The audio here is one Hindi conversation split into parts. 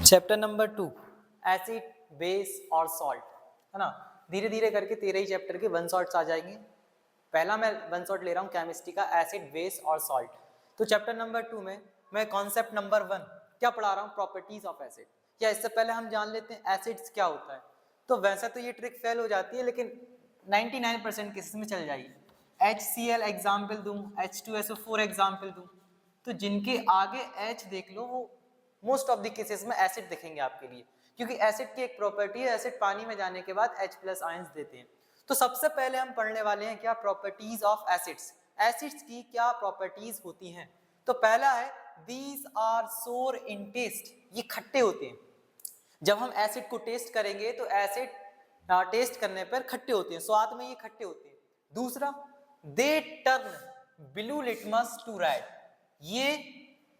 चैप्टर नंबर 2 एसिड बेस और सॉल्ट, है ना। धीरे धीरे करके 13 ही चैप्टर के वन शॉट्स आ जाएंगे। पहला मैं वन शॉट ले रहा हूँ केमिस्ट्री का, एसिड बेस और सॉल्ट। तो चैप्टर नंबर 2 में मैं कॉन्सेप्ट नंबर 1 क्या पढ़ा रहा हूँ, प्रॉपर्टीज ऑफ एसिड। या इससे पहले हम जान लेते हैं एसिड्स क्या होता है। तो वैसे तो ये ट्रिक फेल हो जाती है, लेकिन 99% केसेस में चल जाएगी। HCl एग्जाम्पल दूँ, H2SO4 एग्जाम्पल दूँ, तो जिनके आगे H देख लो वो मोस्ट ऑफ द केसेस में एसिड दिखेंगे आपके लिए, क्योंकि एसिड की एक प्रॉपर्टी है, एसिड पानी में जाने के बाद H+ आयंस देते हैं। तो सबसे पहले हम पढ़ने वाले हैं क्या, प्रॉपर्टीज ऑफ एसिड्स। एसिड्स की क्या प्रॉपर्टीज होती हैं। तो पहला है these are sour in taste, ये खट्टे होते हैं। जब हम एसिड को टेस्ट करेंगे तो एसिड टेस्ट करने पर खट्टे होते हैं, स्वाद में ये खट्टे होते हैं। दूसरा, they turn blue litmus to red, ये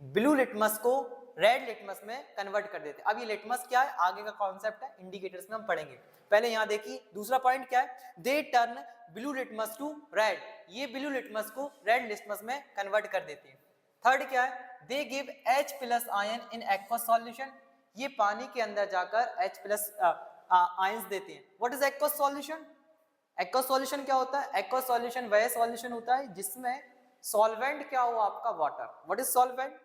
ब्लू लिटमस को रेड लिटमस में कन्वर्ट कर देते हैं। अब ये लिटमस क्या है, आगे का कॉन्सेप्ट है, इंडिकेटर्स में हम पढ़ेंगे। पहले यहां देखिए दूसरा पॉइंट क्या है, they turn blue litmus to red, ये ब्लू लिटमस को रेड लिटमस में कन्वर्ट कर देते हैं। थर्ड क्या है, they give H+ ion in aqueous solution, ये पानी के अंदर जाकर H+ आयंस देते हैं। What is aqueous solution? Aqueous solution क्या होता है? एक्वस सॉल्यूशन वह सॉल्यूशन होता है जिसमें सॉल्वेंट क्या हो आपका, water. What is solvent?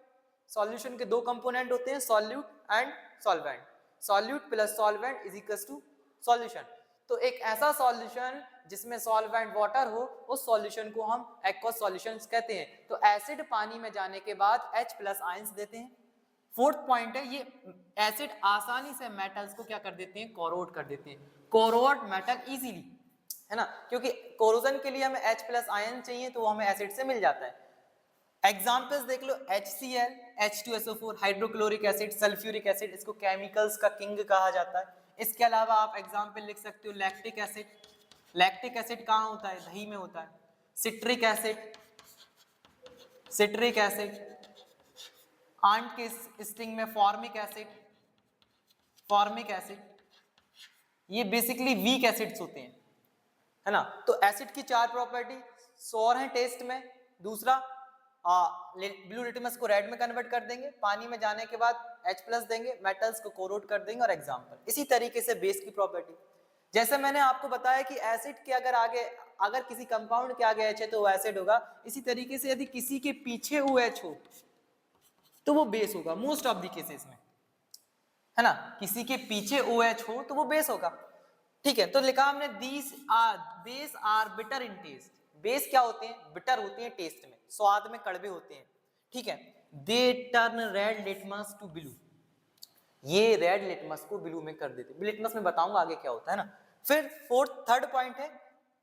Solution के दो कंपोनेंट होते हैं, solute and solvent. Solute plus solvent is equal to solution. तो एक ऐसा सॉल्यूशन जिसमें सॉल्वेंट वाटर हो, उस सॉल्यूशन को हम एक्वस सॉल्यूशंस कहते हैं। तो एसिड पानी में जाने के बाद H+ आयंस देते हैं। फोर्थ पॉइंट है, ये एसिड आसानी से मेटल्स को क्या कर देते हैं, कोरोड कर देते हैं। कोरोड मेटल इजीली, है ना, क्योंकि कोरोजन के लिए हमें H+ आयन चाहिए, तो वो हमें एसिड से मिल जाता है। एग्जाम्पल्स देख लो, HCl, H2SO4, hydrochloric acid, sulphuric acid, इसको केमिकल्स का किंग कहा जाता है। इसके अलावा आप एग्जाम्पल लिख सकते हो लैक्टिक एसिड। लैक्टिक एसिड कहाँ होता है, दही में होता है। Citric acid, citric acid, ant के स्टिंग में फॉर्मिक एसिड, फॉर्मिक एसिड, ये बेसिकली वीक एसिड्स होते हैं, है ना। तो एसिड की चार प्रॉपर्टी, सोर है टेस्ट में, दूसरा ब्लू लिटमस को रेड में कन्वर्ट कर देंगे, पानी में जाने के बाद H+ देंगे, मेटल्स को कोरोड कर देंगे, और एग्जाम्पल। इसी तरीके से बेस की प्रॉपर्टी, जैसे मैंने आपको बताया कि एसिड के अगर किसी कंपाउंड के आगे H है तो वो एसिड होगा, इसी तरीके से यदि किसी के पीछे OH हो तो वो बेस होगा मोस्ट ऑफ द केसेस में, है ना। किसी के पीछे OH हो तो वो बेस होगा, ठीक है। तो लिखा हमने these are base are bitter in taste. Base क्या होते हैं, बिटर होते हैं टेस्ट में, स्वाद में कड़वे होते हैं, ठीक है। They turn red litmus to blue, ये रेड लिटमस को ब्लू में कर देते हैं। लिटमस में बताऊंगा आगे क्या होता है ना। फिर थर्ड पॉइंट है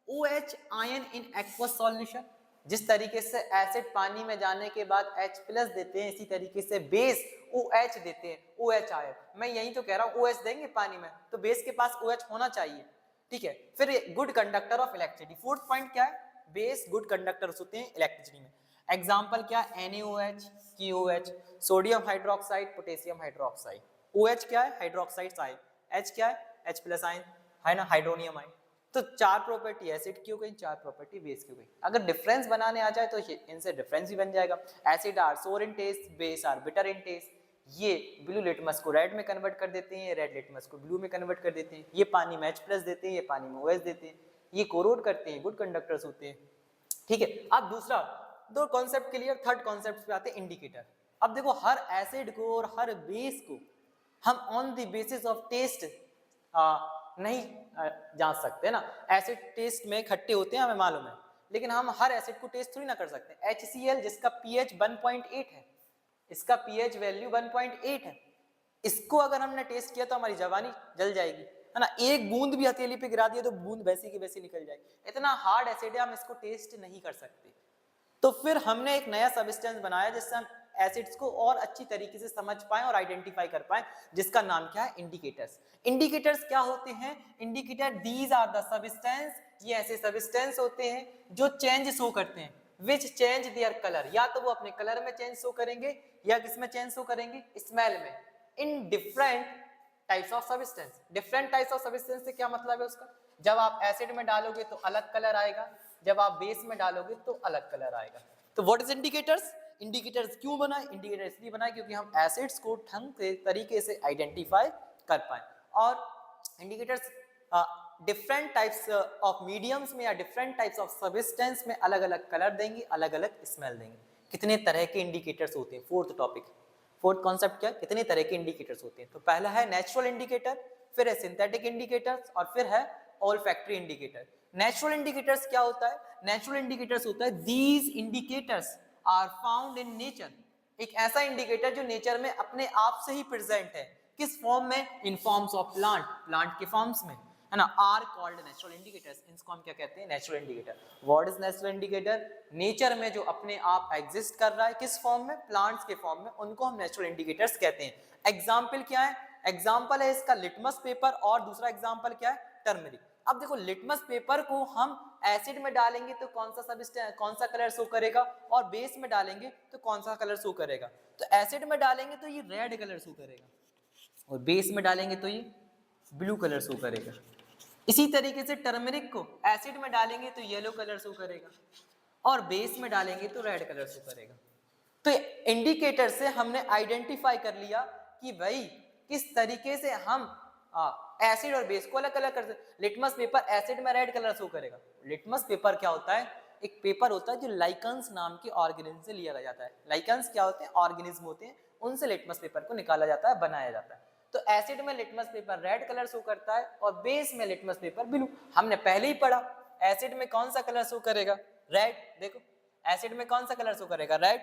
OH ion in aqueous solution, जिस तरीके से एसिड पानी में जाने के बाद H+ देते हैं, इसी तरीके से बेस OH देते हैं, OH आयन। मैं यही तो कह रहा हूं, OH देंगे पानी में तो बेस के पास OH होना चाहिए, ठीक है। फिर good conductor of electricity, fourth point क्या है, बेस गुड कंडक्टर्स होते हैं इलेक्ट्रिसिटी में। एग्जांपल क्या, NaOH, KOH, sodium hydroxide, potassium hydroxide. OH क्या है, हाइड्रोक्साइड आयन, H क्या है, H+ आयन, है ना, हाइड्रोनियम आयन। तो चार प्रॉपर्टी एसिड की हो गई, चार प्रॉपर्टी बेस की हो गई। अगर डिफरेंस बनाने आ जाए तो इनसे डिफरेंस भी बन जाएगा। Acid are sour in taste, base are bitter in taste. ये ब्लू लिटमस को रेड में कन्वर्ट कर देते हैं, रेड लिटमस को ब्लू में कन्वर्ट कर देते हैं। ये पानी में H+ देते हैं, ये पानी में OH देते हैं। ये कोरोड करते हैं, गुड कंडक्टर्स होते हैं, ठीक है। अब दूसरा, दो कॉन्सेप्ट क्लियर, थर्ड कॉन्सेप्ट पे आते हैं, इंडिकेटर। अब देखो, हर एसिड को और हर बेस को हम on the basis of test नहीं जांच सकते ना। एसिड टेस्ट में खट्टे होते हैं, हमें मालूम है, लेकिन हम हर एसिड को टेस्ट थोड़ी ना कर सकते। HCl जिसका pH 1.8 है, इसका pH वैल्यू 1.8 है, इसको अगर हमने टेस्ट किया तो हमारी जवानी जल जाएगी, है ना। एक बूंद भी हथेली पे गिरा दिया तो बूंद वैसी की वैसी निकल जाएगी। इतना हार्ड एसिड है, हम इसको टेस्ट नहीं कर सकते। तो फिर हमने एक नया सब्सटेंस बनाया जिससे हम एसिड्स को और अच्छी तरीके से समझ पाएं और आइडेंटिफाई कर पाएं, जिसका नाम क्या है, इंडिकेटर्स। इंडिकेटर्स क्या होते हैं, indicator these are the substance, ये ऐसे सब्सटेंस होते हैं जो चेंज शो करते हैं, विच चेंज देयर कलर, या तो वो अपने कलर में चेंज शो करेंगे या किसमें चेंज शो करेंगे, स्मेल में, in different types of substance. Different types of substance से क्या मतलब है उसका, जब आप एसिड में डालोगे तो अलग कलर आएगा, जब आप बेस में डालोगे तो अलग कलर आएगा। तो व्हाट इज इंडिकेटर्स, इंडिकेटर्स क्यों बनाए? इंडिकेटर इसलिए बनाए क्योंकि हम एसिड्स को ढंग से तरीके से आइडेंटिफाई कर पाए। और indicators different types of mediums में या डिफरेंट टाइप्स ऑफ सब्सटेंस में अलग अलग कलर देंगे, अलग अलग स्मेल देंगे। कितने तरह के इंडिकेटर्स होते हैं? फोर्थ टॉपिक, फोर्थ कॉन्सेप्ट क्या है? कितने तरह के इंडिकेटर्स होते हैं? तो पहला है नेचुरल इंडिकेटर, फिर है सिंथेटिक इंडिकेटर्स और फिर है ऑल्फैक्टरी इंडिकेटर। नेचुरल इंडिकेटर्स क्या होता है? नेचुरल इंडिकेटर्स होता है these indicators are found in nature. एक ऐसा इंडिकेटर जो नेचर में अपने आप से ही प्रेजेंट है। किस फॉर्म में? In forms of plant, plant के फॉर्म्स में, है ना। Are called natural indicators. इनको हम क्या कहते हैं? Natural indicator. What is natural indicator? Nature में जो अपने आप एग्जिस्ट कर रहा है, किस फॉर्म में? प्लांट्स के फॉर्म में, उनको हम नेचुरल इंडिकेटर्स कहते हैं। एग्जाम्पल क्या है? एग्जाम्पल है इसका लिटमस पेपर, और दूसरा एग्जाम्पल क्या है? टर्मरिक। अब देखो, लिटमस पेपर को हम एसिड में डालेंगे तो कौन सा सब्सटेंस, कौन सा कलर शो करेगा, और बेस में डालेंगे तो कौन सा कलर शो करेगा? तो एसिड में डालेंगे तो ये रेड कलर शो करेगा, और बेस में डालेंगे तो ये ब्लू कलर शो करेगा। इसी तरीके से टर्मरिक को एसिड में डालेंगे तो येलो कलर शो करेगा, और बेस में डालेंगे तो रेड कलर शो करेगा। तो इंडिकेटर से हमने आइडेंटिफाई कर लिया कि भाई किस तरीके से हम एसिड और बेस को अलग अलग कर सकते। लिटमस पेपर एसिड में रेड कलर शो करेगा। लिटमस पेपर क्या होता है? एक पेपर होता है जो लाइकन्स नाम के ऑर्गेनिज्म से लिया जाता है। लाइकन्स क्या होते हैं? ऑर्गेनिज्म होते हैं, उनसे लिटमस पेपर को निकाला जाता है, बनाया जाता है। तो एसिड में litmus paper red colour show करता है और बेस में लिटमस पेपर ब्लू। हमने पहले ही पढ़ा, एसिड में कौन सा कलर शो करेगा? रेड। देखो, एसिड में कौन सा कलर शो करेगा? रेड,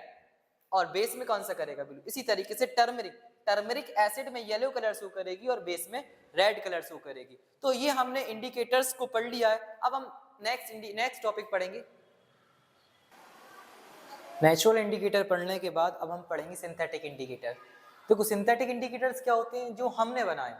और बेस में कौन सा करेगा? ब्लू। इसी तरीके से टर्मरिक, टर्मरिक एसिड में येलो कलर शो करेगी और बेस में रेड कलर शो करेगी। तो ये हमने इंडिकेटर्स को पढ़ लिया है। अब हम नेक्स्ट टॉपिक पढ़ेंगे। नेचुरल इंडिकेटर पढ़ने के बाद अब हम पढ़ेंगे सिंथेटिक इंडिकेटर। देखो, सिंथेटिक इंडिकेटर्स क्या होते हैं? जो हमने बनाए।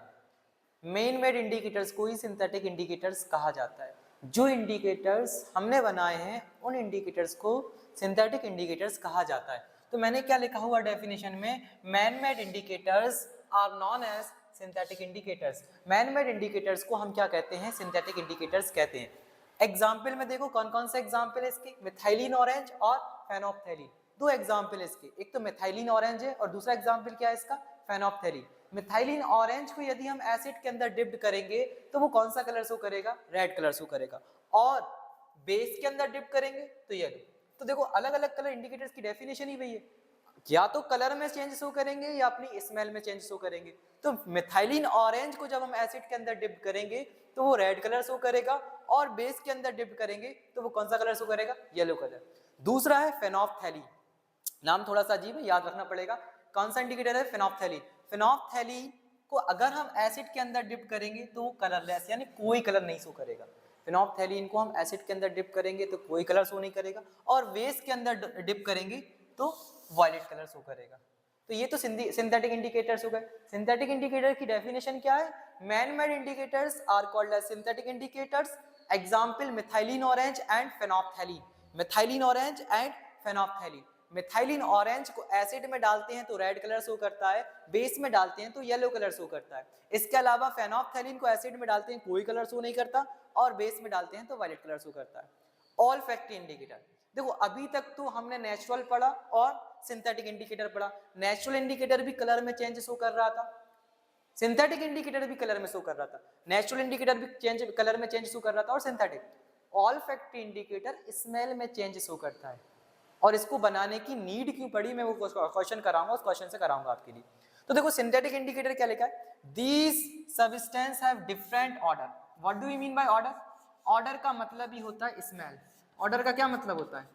मेन मेड इंडिकेटर्स को ही सिंथेटिक इंडिकेटर्स कहा जाता है। जो इंडिकेटर्स हमने बनाए हैं उन इंडिकेटर्स को सिंथेटिक इंडिकेटर्स कहा जाता है। तो मैंने क्या लिखा हुआ डेफिनेशन में? Man made indicators are known as synthetic indicators. Man made indicators को हम क्या कहते हैं? सिंथेटिक इंडिकेटर्स कहते हैं। एग्जाम्पल में देखो कौन कौन से एग्जाम्पल है इसके? मिथाइलिन ऑरेंज और फेनोप्थेलिन। दो एग्जाम्पल है इसके, एक तो मिथाइलिन ऑरेंज है और दूसरा एग्जाम्पल क्या है इसका? फेनोप्थेलिन। मिथाइलिन ऑरेंज को यदि हम एसिड के अंदर डिप्ड करेंगे तो वो कौन सा कलर शो करेगा? रेड कलर शो करेगा। और बेस के अंदर डिप करेंगे तो येलो। तो देखो, अलग अलग कलर इंडिकेटर्स की डेफिनेशन ही वही है, या तो कलर में चेंज शो करेंगे या अपनी स्मेल में चेंज शो करेंगे। तो मिथाइलिन ऑरेंज को जब हम एसिड के अंदर डिप करेंगे तो वो रेड कलर शो करेगा, और बेस के अंदर डिप करेंगे तो वो कौन सा कलर शो करेगा? Yellow colour. दूसरा है फेनोप्थेलिन। नाम थोड़ा सा अजीब है, याद रखना पड़ेगा। कौन सा इंडिकेटर है? फेनोप्थेलिन। फेनोप्थेलिन को अगर हम एसिड के अंदर डिप करेंगे तो वो कलरलेस, यानी कोई कलर नहीं शो करेगा। फेनोप्थेलिन को हम एसिड के अंदर डिप करेंगे तो कोई कलर शो नहीं करेगा, और बेस के अंदर डिप करेंगे तो वायलेट कलर शो करेगा। तो ये तो सिंथेटिक इंडिकेटर्स हो गए। सिंथेटिक इंडिकेटर की डेफिनेशन क्या है? Man made indicators are called as synthetic indicators. Example methylene orange and phenolphthalein. Methylene orange and phenolphthalein. Methylene orange को एसिड में डालते हैं तो रेड कलर शो करता है, बेस में डालते हैं तो येलो कलर शो करता है। इसके अलावा फेनोप्थेलिन को एसिड में डालते हैं कोई कलर शो नहीं करता, और बेस में डालते हैं तो वायलेट कलर शो करता है। Olfactory indicator. देखो, अभी तक तो हमने नेचुरल पढ़ा और सिंथेटिक इंडिकेटर पढ़ा। नेचुरल इंडिकेटर भी कलर में चेंज शो कर रहा था, सिंथेटिक इंडिकेटर भी कलर में शो कर रहा था। नेचुरल इंडिकेटर भी कलर में चेंज शो कर रहा था, और सिंथेटिक। ऑल्फैक्टरी इंडिकेटर स्मेल में चेंज शो करता है। और इसको बनाने की नीड क्यों पड़ी, मैं वो क्वेश्चन कराऊंगा, उस क्वेश्चन से कराऊंगा आपके लिए। तो देखो, सिंथेटिक इंडिकेटर क्या लिखा है? These substance have different order. What do you mean by order? Order का मतलब ही होता है स्मेल। ऑर्डर का क्या मतलब होता है?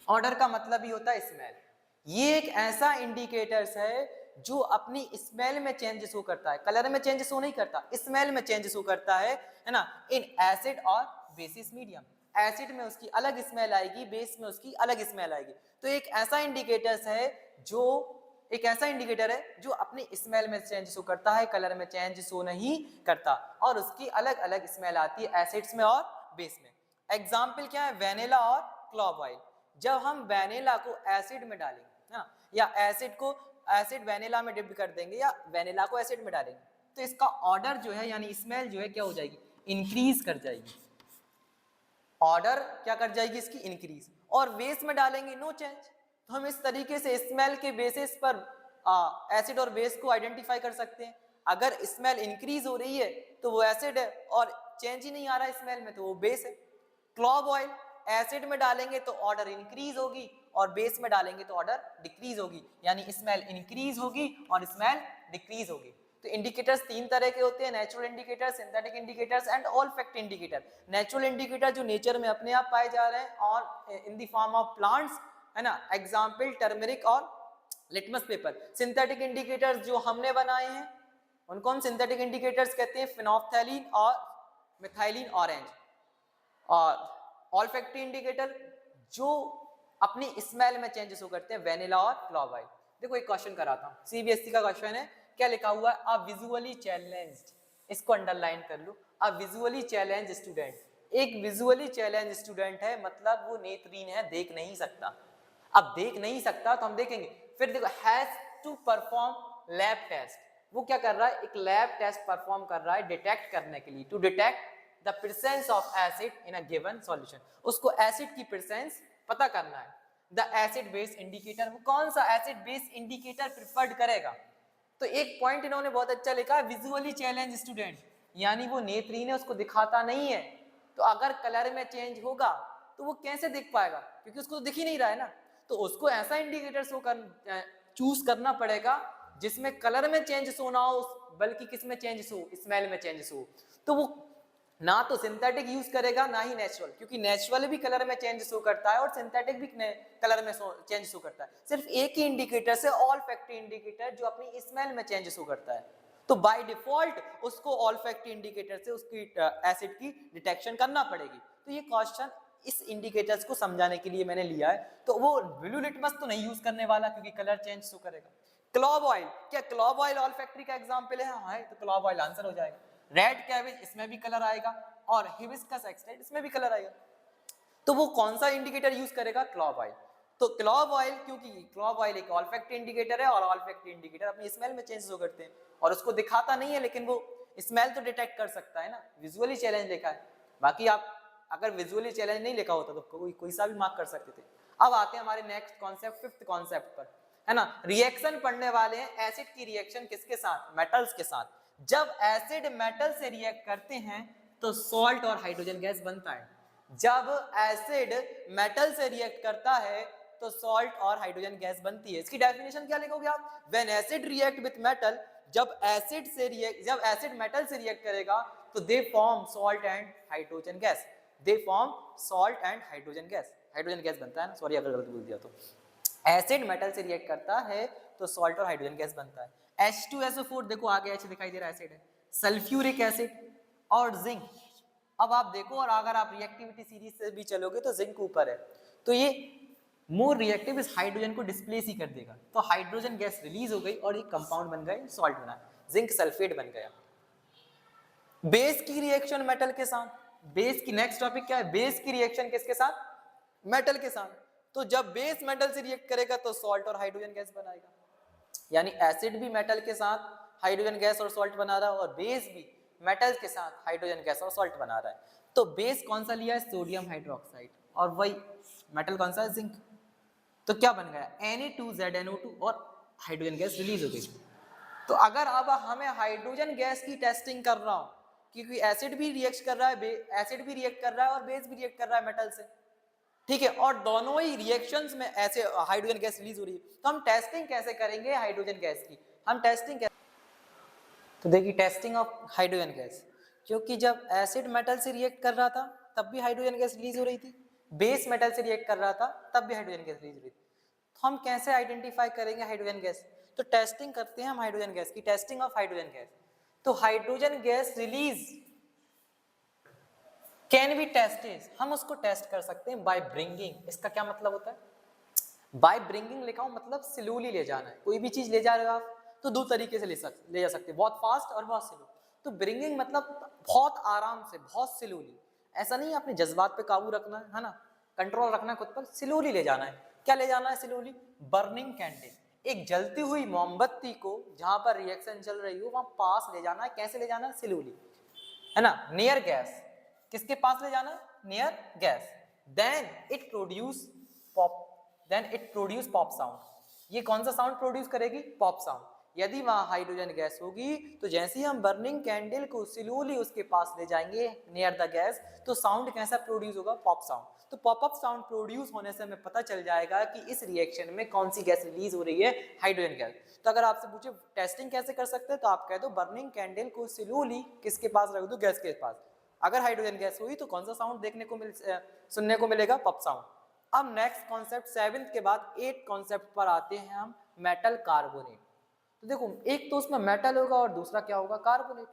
ऑर्डर का मतलब ही होता है स्मेल। ये एक ऐसा इंडिकेटर्स है जो अपनी स्मेल में चेंज शो करता है, कलर में चेंज शो नहीं करता, स्मेल में चेंज शो करता है ना। इन एसिड और बेसिस मीडियम। एसिड में उसकी अलग स्मेल आएगी, बेस में उसकी अलग स्मेल आएगी। तो एक ऐसा इंडिकेटर्स है जो अपनी स्मेल में चेंज शो करता है, कलर में चेंज शो नहीं करता, और उसकी अलग अलग स्मेल आती है एसिड्स में और बेस में। एग्जाम्पल क्या है? वेनिला और क्लोव ऑयल। जब हम वेनिला को एसिड में डालेंगे ना, या एसिड वेनिला में डिप कर देंगे, या वेनिला को एसिड में डालेंगे, तो इसका ऑर्डर जो है यानी स्मेल जो है क्या हो जाएगी? इंक्रीज कर जाएगी। ऑर्डर क्या कर जाएगी इसकी? इंक्रीज। और बेस में डालेंगे नो चेंज, तो हम इस तरीके से स्मेल के बेसिस पर एसिड और बेस को आइडेंटिफाई कर सकते हैं। अगर स्मेल इंक्रीज हो रही है तो वो एसिड है, और चेंज ही नहीं आ रहा है स्मेल में तो वो बेस है। क्लॉव ऑयल एसिड में डालेंगे तो ऑर्डर इंक्रीज होगी और बेस में डालेंगे तो ऑर्डर डिक्रीज होगी, यानी स्मेल इंक्रीज होगी और स्मेल डिक्रीज होगी। तो इंडिकेटर्स तीन तरह के होते हैं, natural indicator, synthetic indicators and olfactory indicator. Natural indicator जो नेचर में अपने आप पाए जा रहे हैं और in the form of plants, है ना, एग्जांपल टर्मरिक और लिटमस पेपर। सिंथेटिक इंडिकेटर्स जो हमने बनाए हैं उनको हम सिंथेटिक इंडिकेटर्स कहते हैं, फिनोल्फ्थैलीन और मिथाइलिन ऑरेंज। और ऑल्फैक्टरी इंडिकेटर जो अपनी स्मेल में चेंजेस हो करते हैं, वेनिला और क्लॉव ऑयल। देखो एक क्वेश्चन कराता हूं, सीबीएसई का क्वेश्चन है, क्या लिखा हुआ है, अ विजुअली चैलेंज्ड, इसको अंडरलाइन कर लो, अ विजुअली चैलेंज स्टूडेंट। एक विजुअली चैलेंज स्टूडेंट है मतलब वो नेत्रहीन है, देख नहीं सकता। अब देख नहीं सकता तो हम देखेंगे, फिर देखो has to perform lab test, वो क्या कर रहा है, एक लैब टेस्ट परफॉर्म कर रहा है डिटेक्ट करने के लिए, to detect the presence of acid in a given solution. उसको एसिड की प्रेजेंस पता करना है। द एसिड बेस इंडिकेटर, वो कौन सा एसिड बेस इंडिकेटर प्रिफर्ड करेगा। तो एक पॉइंट इन्होंने बहुत अच्छा लिखा, विजुअली चैलेंज स्टूडेंट, यानी वो नेत्रहीन है, उसको दिखाता नहीं है, तो अगर कलर में चेंज होगा तो वो कैसे देख पाएगा, क्योंकि उसको तो दिख ही नहीं रहा है ना। तो उसको ऐसा इंडिकेटर शो कर चूज करना पड़ेगा जिसमें कलर में चेंज हो ना हो, बल्कि किस में चेंज हो, स्मेल में चेंज हो। तो वो ना तो सिंथेटिक यूज करेगा ना ही नेचुरल, क्योंकि नेचुरल भी कलर में चेंज शो करता है और सिंथेटिक भी कलर में चेंज शो करता है। सिर्फ एक ही इंडिकेटर से, ऑल्फैक्टरी इंडिकेटर, जो अपनी स्मेल में चेंज शो करता है। तो बाय डिफॉल्ट उसको ऑल्फैक्टरी इंडिकेटर से उसकी एसिड की डिटेक्शन करना पड़ेगी। तो ये क्वेश्चन इस इंडिकेटर्स को समझाने के लिए मैंने लिया है। तो वो ब्लू लिटमस तो नहीं यूज करने वाला क्योंकि कलर चेंज शो करेगा। क्लॉव ऑयल, क्या क्लॉव ऑयल ऑल्फैक्टरी का एग्जांपल है? हाँ, तो क्लॉव ऑयल आंसर हो जाएगा। रेड कैबेज, इसमें भी कलर आएगा, और हिबिस्कस एक्सट्रैक्ट, इसमें भी कलर आएगा। तो वो कौन सा इंडिकेटर यूज करेगा? Clove oil. तो क्लॉव ऑयल, क्योंकि क्लॉव ऑयल एक ऑल्फैक्टरी इंडिकेटर है और ऑल्फैक्टरी इंडिकेटर अपनी स्मेल में चेंजेस हो करते हैं, और उसको दिखाता नहीं है लेकिन वो स्मेल तो डिटेक्ट कर सकता है ना। विजुअली चैलेंज लिखा है, बाकी आप अगर विजुअली चैलेंज नहीं लिखा होता तो कोई सा भी मार्क कर सकते थे। अब आते हैं हमारे नेक्स्ट कॉन्सेप्ट, फिफ्थ कॉन्सेप्ट पर, है ना। रिएक्शन पढ़ने वाले हैं, एसिड की रिएक्शन किसके साथ? मेटल्स के साथ। जब एसिड मेटल से रिएक्ट करते हैं तो सॉल्ट और हाइड्रोजन गैस बनता है। जब एसिड मेटल से रिएक्ट करता है तो सॉल्ट और हाइड्रोजन गैस बनती है। इसकी डेफिनेशन क्या लिखोगे आप? When acid react with metal, जब एसिड मेटल से रिएक्ट करेगा तो they form salt and hydrogen gas. They form salt and hydrogen gas, hydrogen gas बनता है ना, सॉरी अगर गलत बोल दिया तो। एसिड मेटल से रिएक्ट करता है तो सॉल्ट और हाइड्रोजन गैस बनता है। H2SO4, देखो आगे H दिखाई दे रहा है, एसिड है। सल्फ्यूरिक एसिड और जिंक। अब आप देखो, और अगर आप रिएक्टिविटी सीरीज से भी चलोगे तो जिंक ऊपर है, तो ये मोर रिएक्टिव इस हाइड्रोजन को डिस्प्लेस ही कर देगा, तो हाइड्रोजन गैस रिलीज हो गई और एक कंपाउंड बन गया, सॉल्ट बना, जिंक सल्फेट बन गया। बेस की रिएक्शन मेटल के साथ, बेस की नेक्स्ट टॉपिक क्या है? बेस की रिएक्शन किसके साथ? मेटल के साथ। तो जब बेस मेटल से रिएक्ट करेगा तो सॉल्ट और हाइड्रोजन गैस बनाएगा, यानी एसिड भी मेटल के साथ हाइड्रोजन गैस और सॉल्ट बना रहा है और बेस भी मेटल के साथ हाइड्रोजन गैस और सॉल्ट बना रहा है। तो बेस कौन सा लिया है? सोडियम हाइड्रोक्साइड, और वही मेटल कौन सा है? जिंक। तो क्या बन गया? Na2ZNO2 और हाइड्रोजन गैस रिलीज हो गई। तो अगर अब हमें हाइड्रोजन गैस की टेस्टिंग कर रहा हूं, क्योंकि एसिड भी रिएक्ट कर रहा है, एसिड भी रिएक्ट कर रहा है और बेस भी रिएक्ट कर रहा है मेटल से, ठीक है, और दोनों ही रिएक्शंस में ऐसे हाइड्रोजन गैस रिलीज हो रही है, तो हम टेस्टिंग कैसे करेंगे हाइड्रोजन गैस की? हम टेस्टिंग कैसे? तो देखिए, टेस्टिंग ऑफ हाइड्रोजन गैस, क्योंकि जब एसिड मेटल से रिएक्ट कर रहा था तब भी हाइड्रोजन गैस रिलीज हो रही थी, बेस मेटल से रिएक्ट कर रहा था तब भी हाइड्रोजन गैस रिलीज हो रही थी। तो हम कैसे आइडेंटिफाई करेंगे हाइड्रोजन गैस? तो टेस्टिंग करते हैं हम हाइड्रोजन गैस की, टेस्टिंग ऑफ हाइड्रोजन गैस। तो hydrogen gas release can be tested, हम उसको टेस्ट कर सकते हैं बाय ब्रिंगिंग। इसका क्या मतलब होता है? बाय ब्रिंगिंग लिखा हूं मतलब स्लोली ले जाना है। कोई भी चीज ले जा रहे हो आप तो दो तरीके से ले जा सकते हैं, बहुत फास्ट और बहुत स्लो। तो ब्रिंगिंग मतलब बहुत आराम से, बहुत स्लोली। ऐसा नहीं है अपने जज्बात पे काबू रखना है ना, कंट्रोल रखना है खुद पर, स्लोली ले जाना है। क्या ले जाना है स्लोली? बर्निंग कैंडल, एक जलती हुई मोमबत्ती को जहां पर रिएक्शन चल रही हो वहां पास ले जाना है। कैसे ले जाना है? स्लोली, है ना। नियर गैस, किसके पास ले जाना? Near gas. Then it produce pop, then it produce pop sound. ये कौन सा साउंड प्रोड्यूस करेगी? Pop sound. यदि वहां हाइड्रोजन गैस होगी तो जैसे ही हम बर्निंग कैंडल को स्लोली उसके पास ले जाएंगे नियर द गैस, तो साउंड कैसा प्रोड्यूस होगा? Pop sound. तो पॉप अप साउंड प्रोड्यूस होने से हमें पता चल जाएगा कि इस रिएक्शन में कौन सी गैस रिलीज हो रही है? Hydrogen gas. तो अगर आपसे पूछे टेस्टिंग कैसे कर सकते हैं, तो आप कह दो बर्निंग कैंडल को स्लोली किसके पास रख दो? गैस के पास। अगर हाइड्रोजन गैस हुई तो कौन सा साउंड देखने को सुनने को मिलेगा? Pop sound. अब नेक्स्ट कॉन्सेप्ट 7th के बाद 8th कॉन्सेप्ट पर आते हैं हम, मेटल कार्बोनेट। तो देखो एक तो उसमें मेटल होगा और दूसरा क्या होगा? कार्बोनेट।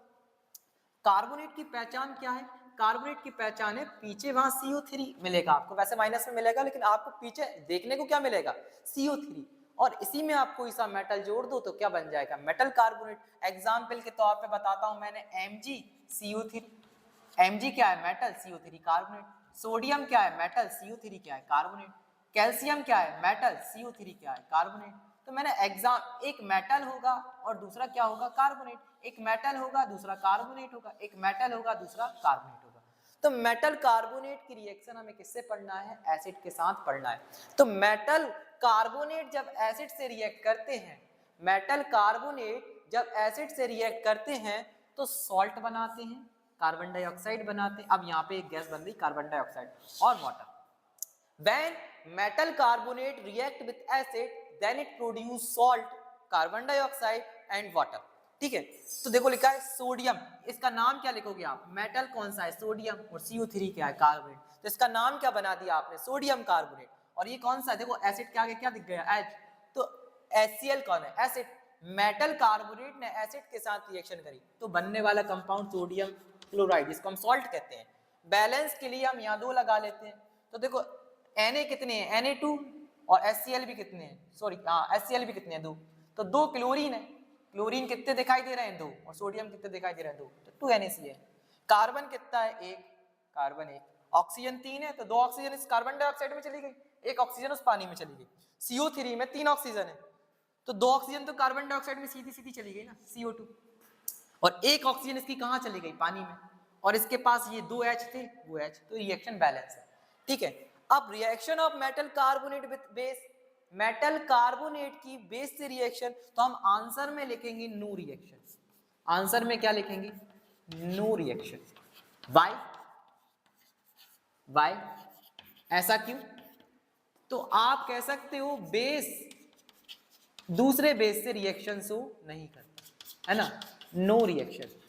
कार्बोनेट की पहचान क्या है? कार्बोनेट की पहचान है पीछे वहां CO3 मिलेगा आपको, वैसे माइनस में मिलेगा लेकिन आपको पीछे देखने को क्या मिलेगा? CO3। और इसी में आप कोई सा मेटल जोड़ दो तो क्या बन जाएगा? Metal carbonate. एग्जाम्पल के तौर पे बताता हूं मैंने, MgCO3। Mg क्या है? Metal, CO3 carbonate. सोडियम क्या है? मेटल, CO3 क्या है? कार्बोनेट। कैल्शियम क्या है? मेटल, CO3 क्या है? कार्बोनेट। तो मैंने एक मेटल होगा और दूसरा क्या होगा? कार्बोनेट। एक मेटल होगा दूसरा कार्बोनेट होगा, एक मेटल होगा दूसरा कार्बोनेट होगा। तो मेटल कार्बोनेट की रिएक्शन हमें किससे पढ़ना है? एसिड के साथ पढ़ना है। तो मेटल कार्बोनेट जब एसिड से रिएक्ट करते हैं, मेटल कार्बोनेट जब एसिड से रिएक्ट करते हैं तो सॉल्ट बनाते हैं, कार्बन डाइऑक्साइड बनाते हैं। अब यहाँ पे एक गैस बन रही कार्बन डाइऑक्साइड और water. When metal carbonate react with acid, then it produce salt, carbon dioxide and water। ठीक है, तो देखो लिखा है सोडियम, इसका नाम क्या लिखोगे आप? मेटल कौन सा है? सोडियम। और CO3 क्या है? कार्बोनेट। तो इसका नाम क्या बना दिया आपने? Sodium carbonate. और ये कौन सा है? देखो एसिड के आगे क्या दिख गया? H। तो HCl कौन है? एसिड। मेटल कार्बोनेट ने एसिड के साथ रिएक्शन करी तो बनने वाला कंपाउंड सोडियम क्लोराइड, जिसको हम सॉल्ट कहते हैं। बैलेंस के लिए हम यहाँ 2 लगा लेते हैं। तो देखो Na कितने हैं? Na2। और HCl भी कितने हैं? सॉरी HCl भी कितने हैं? 2। तो 2 क्लोरीन है। क्लोरीन कितने दिखाई दे रहे हैं? 2। और सोडियम कितने दिखाई दे रहे हैं? 2। तो 2 NaCl। कार्बन कितना है? 1। कार्बन 1। ऑक्सीजन 3 है तो 2 ऑक्सीजन इस कार्बन डाइऑक्साइड में चली गई, 1 ऑक्सीजन उस पानी में चली गई। CO3 में 3 ऑक्सीजन है तो 2 ऑक्सीजन तो कार्बन डाइऑक्साइड में सीधी सीधी चली गई ना, CO2। और 1 ऑक्सीजन इसकी कहां चली गई? पानी में। और इसके पास ये 2 H थे, वो H, तो रिएक्शन बैलेंस है। ठीक है, अब reaction of metal carbonate with base, metal carbonate की बेस से रिएक्शन, तो हम आंसर में लिखेंगे नो रिएक्शन। आंसर में क्या लिखेंगे? No reaction. वाई? वाई ऐसा क्यों? तो आप कह सकते हो बेस दूसरे बेस से रिएक्शन शो नहीं करता, है ना? No reaction.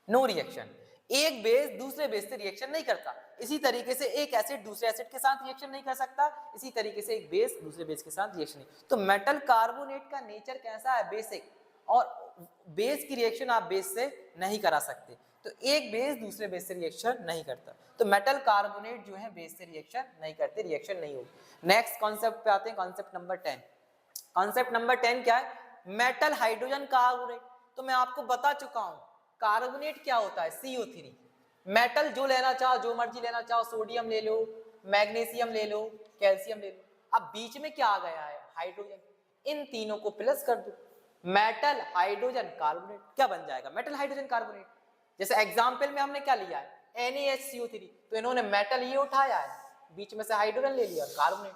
नो रिएक्शन, एक बेस दूसरे बेस से रिएक्शन नहीं करता। इसी तरीके से एक एसिड दूसरे एसिड के साथ रिएक्शन नहीं कर सकता, इसी तरीके से एक बेस दूसरे बेस के साथ रिएक्शन नहीं। तो मेटल कार्बोनेट का नेचर कैसा है? बेसिक। और बेस की रिएक्शन आप बेस से नहीं करा सकते, तो एक बेस दूसरे बेस से रिएक्शन नहीं करता। तो मेटल कार्बोनेट जो है बेस से रिएक्शन नहीं करते, रिएक्शन नहीं होगी। नेक्स्ट कॉन्सेप्ट पे आते हैं, कॉन्सेप्ट नंबर 10। कॉन्सेप्ट नंबर 10 क्या है? Metal hydrogen carbonate. तो मैं आपको बता चुका हूं कार्बोनेट क्या होता है? CO3। मेटल जो लेना चाहो, जो मर्जी लेना चाहो, सोडियम ले लो, मैग्नीशियम ले लो, कैल्शियम ले लो। अब बीच में क्या आ गया है? हाइड्रोजन। इन तीनों को प्लस कर दो, मेटल हाइड्रोजन कार्बोनेट। क्या बन जाएगा? Metal hydrogen carbonate. जैसे एग्जाम्पल में हमने क्या लिया है? NaHCO3, तो इन्होंने मेटल ये उठाया है, बीच में से हाइड्रोजन ले लिया और कार्बोनेट।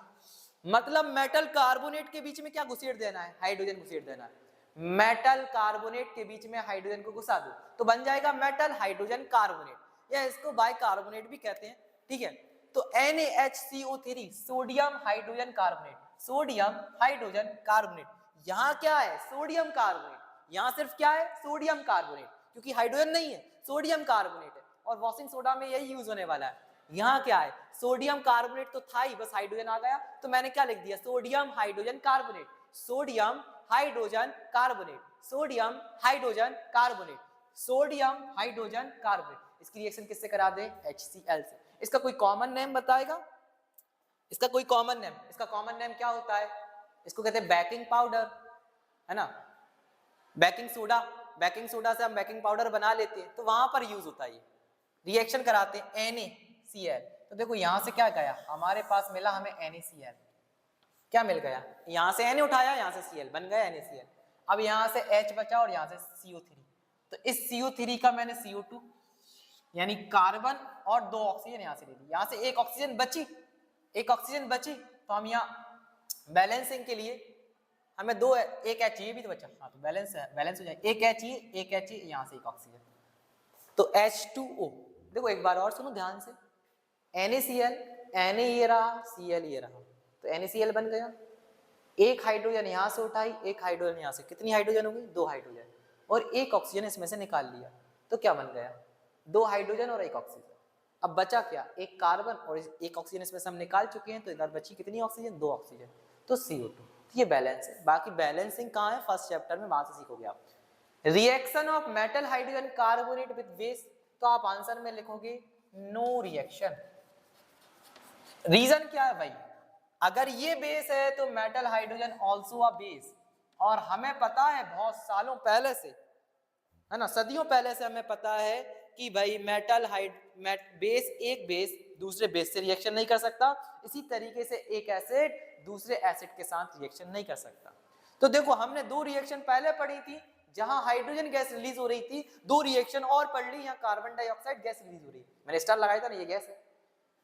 मतलब मेटल कार्बोनेट के बीच में क्या घुसेड़ देना है? हाइड्रोजन घुसेड़ देना है। मेटल कार्बोनेट के बीच में हाइड्रोजन को घुसा दो तो बन जाएगा मेटल हाइड्रोजन कार्बोनेट, या इसको बाइकार्बोनेट भी कहते हैं। ठीक है, तो NaHCO3 sodium hydrogen carbonate, sodium hydrogen carbonate. यहाँ क्या है? Sodium carbonate. यहाँ सिर्फ क्या है? सोडियम कार्बोनेट, क्योंकि हाइड्रोजन नहीं है, सोडियम कार्बोनेट है। और वॉशिंग सोडा में यही यूज होने वाला है। यहाँ क्या है? सोडियम कार्बोनेट तो था ही, बस हाइड्रोजन आ गया तो मैंने क्या लिख दिया? Sodium hydrogen carbonate, sodium hydrogen carbonate, sodium hydrogen carbonate, sodium hydrogen carbonate. इसकी रिएक्शन किससे करा दे? HCl से। इसका कोई कॉमन नेम बताएगा? इसका कोई कॉमन नेम? इसका कॉमन नेम क्या होता है? इसको कहते हैं बेकिंग पाउडर, है ना? बेकिंग सोडा, बेकिंग सोडा से हम बेकिंग पाउडर बना लेते हैं तो वहां पर यूज होता है। रिएक्शन कराते हैं NaCl। तो देखो यहां से क्या गया? हमारे पास मिला हमें NaCl। क्या मिल गया? यहां से Na उठाया, यहां से Cl, बन गया NaCl। अब यहां से H बचा और यहां से CO3, तो इस CO3 का मैंने CO2 यानी कार्बन और 2 ऑक्सीजन यहां से ले ली। यहां से एक ऑक्सीजन बची, एक ऑक्सीजन बची तो हम यहाँ बैलेंसिंग के लिए हमें दो, एक एच ये भी तो बचा, हाँ तो बैलेंस है, बैलेंस हो जाएगा, एक एच ये यहाँ से एक ऑक्सीजन, तो H2O। देखो एक बार और सुनो ध्यान से, NaCl, Na ये रहा, Cl ये रहा, तो NaCl बन गया, एक हाइड्रोजन यहाँ से उठाई, एक हाइड्रोजन यहाँ से, कितनी हाइड्रोजन हो गई, दो हाइड्रोजन, और एक ऑक्सीजन इसमें से निकाल लिया, तो क्या बन गया, दो हाइड्रोजन और एक ऑक्सीजन। अब बचा क्या, एक कार्बन और एक ऑक्सीजन इसमें से हम निकाल चुके हैं, तो इधर बची कितनी ऑक्सीजन, दो ऑक्सीजन, तो CO2। ये बैलेंस है। बाकी बैलेंसिंग कहाँ है, फर्स्ट चैप्टर में, वहां से सीखोगे आप। Reaction of metal hydrogen carbonate with base, तो आप आंसर में लिखोगे नो रिएक्शन। रीजन क्या है भाई, अगर ये बेस है तो metal hydrogen also a base, और हमें पता है बहुत सालों पहले से, है ना, सदियों पहले से हमें पता है कि भाई बेस, एक बेस दूसरे बेस से रिएक्शन नहीं कर सकता, इसी तरीके से एक एसिड दूसरे एसिड के साथ रिएक्शन नहीं कर सकता। तो देखो हमने दो रिएक्शन पहले पढ़ी थी जहां हाइड्रोजन गैस रिलीज हो रही थी, दो रिएक्शन और पढ़ ली यहाँ कार्बन डाइऑक्साइड गैस रिलीज हो रही है, मैंने स्टार लगाया था ना, ये गैस है।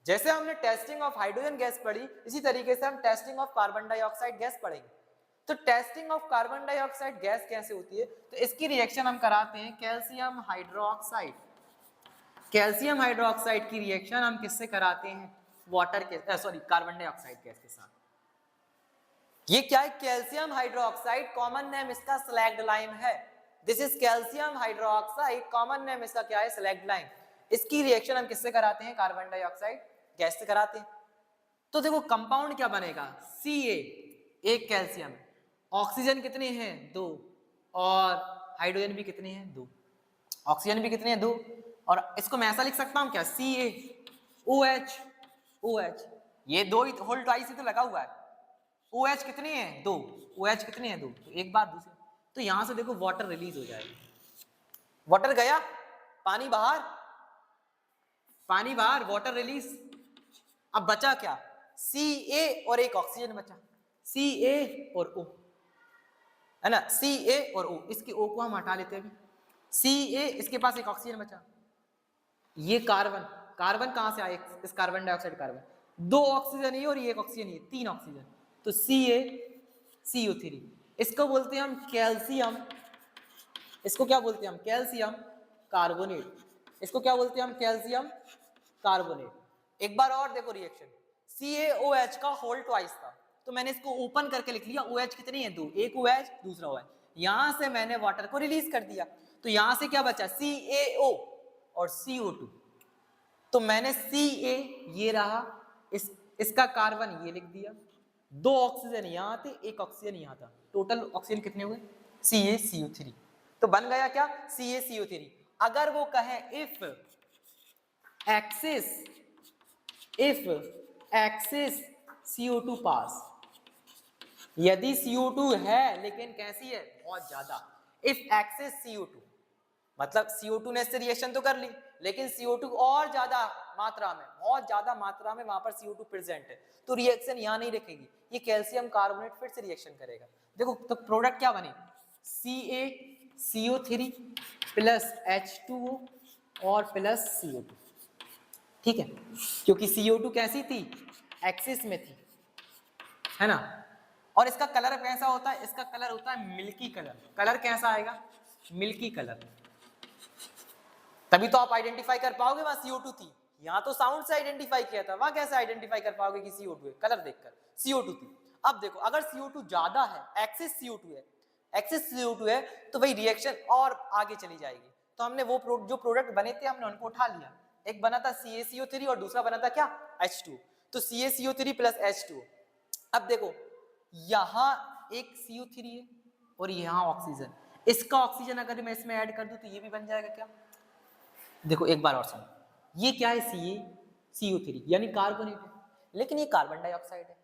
जैसे हमने टेस्टिंग ऑफ हाइड्रोजन गैस पढ़ी, इसी तरीके से हम testing of carbon dioxide gas पढ़ेंगे। तो testing of carbon dioxide gas कैसे होती है, तो इसकी रिएक्शन हम कराते हैं कैल्शियम हाइड्रोक्साइड। कैल्शियम हाइड्रोक्साइड की रिएक्शन हम किससे कराते हैं, वाटर के, सॉरी कार्बन डाइऑक्साइड गैस के साथ। ये क्या है, कैल्शियम हाइड्रोक्साइड, कॉमन नेम इसका स्लैग्ड लाइम है। This is calcium hydroxide, common name इसका क्या है, स्लैग्ड लाइम। इसकी रिएक्शन हम किससे कराते हैं, कार्बन डाइऑक्साइड गैस से कराते हैं। तो देखो कंपाउंड क्या बनेगा, Ca, एक कैल्शियम, ऑक्सीजन कितने हैं, दो, और हाइड्रोजन भी कितने हैं, दो, ऑक्सीजन भी कितने हैं, दो, और इसको मैं ऐसा लिख सकता हूं क्या, CaOH, ये दो ही होल ट्वाइस ही तो लगा हुआ है, OH कितने हैं, दो, OH कितने हैं, दो, तो एक बार दूसरे, तो यहां से देखो वाटर रिलीज हो जाएगा, वाटर गया, पानी बाहर, पानी बाहर, वाटर रिलीज। अब बचा क्या, Ca और एक ऑक्सीजन बचा, Ca और O, है ना, Ca और O, इसकी O को हम हटा लेते हैं अभी, Ca, इसके पास एक ऑक्सीजन बचा, ये कार्बन, कार्बन कहां से आए, इस कार्बन डाइऑक्साइड कार्बन, दो ऑक्सीजन ये और ये एक ऑक्सीजन ये, तीन ऑक्सीजन, तो CaCO3, इसको बोलते हैं हम कैल्शियम, इसको क्या बोलते हैं हम, कैल्शियम कार्बोनेट, इसको क्या बोलते हैं हम, कैल्शियम कार्बोनेट। एक बार और देखो रिएक्शन, CaOH का होल ट्वाइस था, तो मैंने इसको ओपन करके लिख लिया, OH कितनी है, दो, एक OH दूसरा OH, यहां से मैंने वाटर को रिलीज कर दिया, तो यहां से क्या बचा, CaO और CO2, तो मैंने Ca ये रहा, इसका कार्बन ये लिख दिया, दो ऑक्सीजन यहां थे, एक ऑक्सीजन यहां था, टोटल ऑक्सीजन कितने हुए, CaCO3, तो बन गया क्या, CaCO3। अगर वो कहे इफ एक्सिस CO2 पास, यदि CO2 है लेकिन कैसी है, बहुत ज्यादा, इफ एक्सिस CO2 मतलब CO2 ने इससे रिएक्शन तो कर ली, लेकिन CO2 और ज्यादा मात्रा में, बहुत ज्यादा मात्रा में वहां पर CO2 प्रेजेंट है, तो रिएक्शन यहां नहीं रखेगी, ये कैल्शियम कार्बोनेट फिर से रिएक्शन करेगा। देखो तो प्रोडक्ट क्या बने, CaCO3 प्लस H2O और प्लस CO2, ठीक है, क्योंकि CO2 कैसी थी, एक्सिस में थी, है ना। और इसका कलर कैसा होता है, इसका कलर होता है मिल्की कलर, कलर कैसा आएगा, मिल्की कलर, तभी तो आप आइडेंटिफाई कर पाओगे वहां CO2 थी, यहां तो साउंड से आइडेंटिफाई किया था, वहां कैसे आइडेंटिफाई कर पाओगे कि CO2 है, कलर देखकर, CO2 थी। अब देखो अगर CO2 ज्यादा है, एक्सिस CO2 है, तो वही रिएक्शन और आगे चली जाएगी। तो हमने वो जो प्रोडक्ट बने थे हमने उनको उठा लिया, एक बना था CaCO3 और दूसरा बना था क्या, H2, तो CaCO3 प्लस H2। अब देखो यहां एक CO3 है और यहां ऑक्सीजन, इसका ऑक्सीजन अगर मैं इसमें ऐड कर दूं तो ये भी बन जाएगा क्या, देखो एक बार और सुनो, ये क्या है, CaCO3 यानी कार्बोनेट है, लेकिन ये कार्बन डाइऑक्साइड है।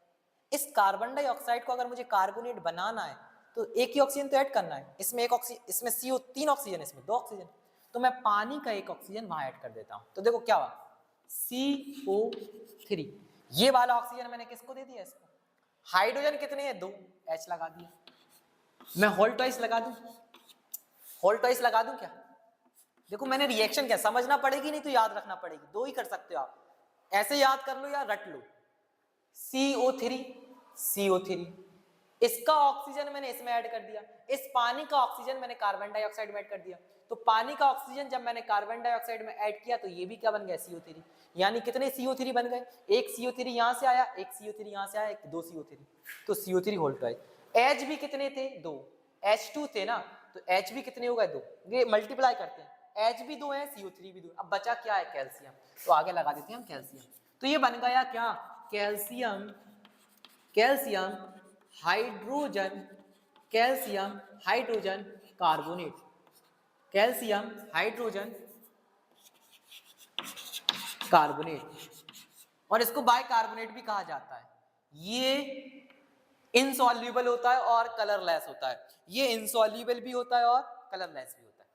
इस कार्बन डाइऑक्साइड को अगर मुझे कार्बोनेट बनाना है तो एक ही ऑक्सीजन तो ऐड करना है, इसमें एक ऑक्सीजन, इसमें CO तीन ऑक्सीजन, इसमें दो ऑक्सीजन, तो मैं पानी का एक ऑक्सीजन वहां ऐड कर देता हूं, तो देखो क्या हुआ, CO3, ये वाला ऑक्सीजन मैंने किसको दे दिया, इसको। हाइड्रोजन कितने हैं, दो, H लगा दिया, मैं होल ट्वाइस लगा दूं, होल ट्वाइस लगा दूं क्या, देखो मैंने रिएक्शन क्या, समझना पड़ेगी नहीं तो याद रखना पड़ेगी, दो ही कर सकते हो आप, ऐसे याद कर लो या रट लो, CO3 CO3, इसका ऑक्सीजन मैंने इसमें ऐड कर दिया, इस पानी का ऑक्सीजन मैंने कार्बन डाइऑक्साइड में ऐड कर दिया, तो पानी का ऑक्सीजन जब मैंने कार्बन डाइऑक्साइड में ऐड किया तो ये भी क्या बन गया CO3, यानी कितने CO3 बन गए, एक CO3 यहां से आया, एक CO3 यहां से आया, दो CO3, तो CO3 होल ट्वाइस। H भी कितने थे, दो, H2 थे ना, तो H भी कितने हो गए, दो, ये मल्टीप्लाई करते हैं, H भी दो है, CO3 भी दो, अब बचा क्या है, कैल्शियम, तो आगे लगा देते हैं हम कैल्शियम, तो ये बन गया क्या, calcium, calcium hydrogen, calcium hydrogen carbonate, calcium hydrogen carbonate, और इसको बाइकार्बोनेट भी कहा जाता है। ये इनसॉल्युबल होता है और कलरलेस होता है, ये इनसॉल्युबल भी होता है और कलरलेस भी होता है।